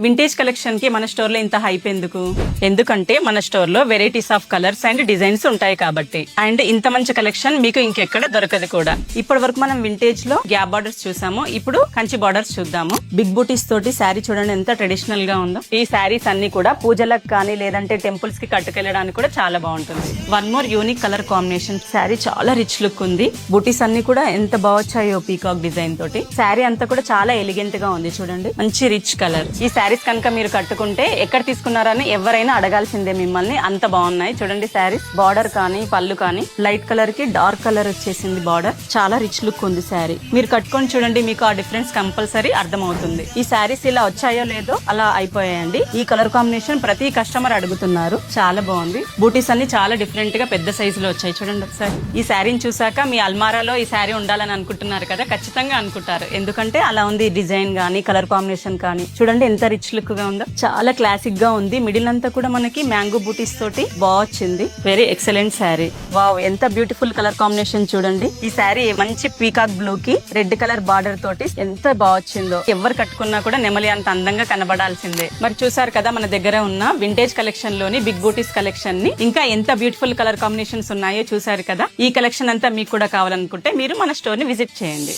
Vintage collection కి మన store లో ఇంత హైప్ ఎందుకు? ఎందుకంటే మన స్టోర్ లో varieties of colours and designs ఉంటాయి కాబట్టి. అండ్ ఇంత మంచి కలెక్షన్ మీకు ఇంకెక్కడ దొరకదు కూడా. ఇప్పటి వరకు మనం వింటేజ్ లో గ్యాప్ బార్డర్స్ చూసాము, ఇప్పుడు కంచి బార్డర్స్ చూద్దాము. బిగ్ బూటీస్ తోటి శారీ చూడండి ఎంత ట్రెడిషనల్ గా ఉందో. ఈ శారీస్ అన్ని కూడా పూజలకు కానీ లేదంటే టెంపుల్స్ కి కట్టుకెళ్ళడానికి కూడా చాలా బాగుంటుంది. One more unique colour combination. Sari చాలా రిచ్ లుక్ ఉంది. బూటీస్ అన్ని కూడా ఎంత బాగొచ్చాయో పీకాక్ డిజైన్ తోటి. శారీ అంతా కూడా చాలా ఎలిగెంట్ గా ఉంది చూడండి, మంచి రిచ్ కలర్. ఈ శారీస్ కనుక మీరు కట్టుకుంటే ఎక్కడ తీసుకున్నారని ఎవరైనా అడగాల్సిందే మిమ్మల్ని, అంత బాగున్నాయి చూడండి శారీస్. బార్డర్ కానీ పళ్ళు కానీ లైట్ కలర్ కి డార్క్ కలర్ వచ్చేసింది బార్డర్. చాలా రిచ్ లుక్ ఉంది శారీ. మీరు కట్టుకొని చూడండి, మీకు ఆ డిఫరెన్స్ కంపల్సరీ అర్థమవుతుంది. ఈ శారీస్ ఇలా వచ్చాయో లేదో అలా అయిపోయాయండి. ఈ కలర్ కాంబినేషన్ ప్రతి కస్టమర్ అడుగుతున్నారు, చాలా బాగుంది. బూటీస్ అన్ని చాలా డిఫరెంట్ గా పెద్ద సైజులో వచ్చాయి చూడండి ఒకసారి. ఈ శారీని చూసాక మీ అల్మారాలో ఈ శారీ ఉండాలని అనుకుంటున్నారు కదా, ఖచ్చితంగా అనుకుంటారు. ఎందుకంటే అలా ఉంది డిజైన్ గానీ కలర్ కాంబినేషన్ కానీ. చూడండి ఎంత రిచ్ లుక్ గా ఉందో, చాలా క్లాసిక్ గా ఉంది. మిడిల్ అంతా కూడా మనకి మ్యాంగో బూటీస్ తోటి బాగుంది. Very excellent sari. వావ్, ఎంత బ్యూటిఫుల్ కలర్ కాంబినేషన్ చూడండి. ఈ శారీ మంచి పీకాక్ బ్లూ కి రెడ్ కలర్ బార్డర్ తోటి ఎంత బాగుందో. ఎవరు కట్టుకున్నా కూడా నెమలి అంత అందంగా కనబడాల్సిందే. మరి చూసారు కదా మన దగ్గర ఉన్న వింటేజ్ కలెక్షన్ లోని బిగ్ బూటీస్ కలెక్షన్ ని. ఇంకా ఎంత బ్యూటిఫుల్ కలర్ కాంబినేషన్స్ ఉన్నాయో చూసారు కదా. ఈ కలెక్షన్ అంతా మీకు కూడా కావాలనుకుంటే మీరు మన స్టోర్ ని విజిట్ చేయండి.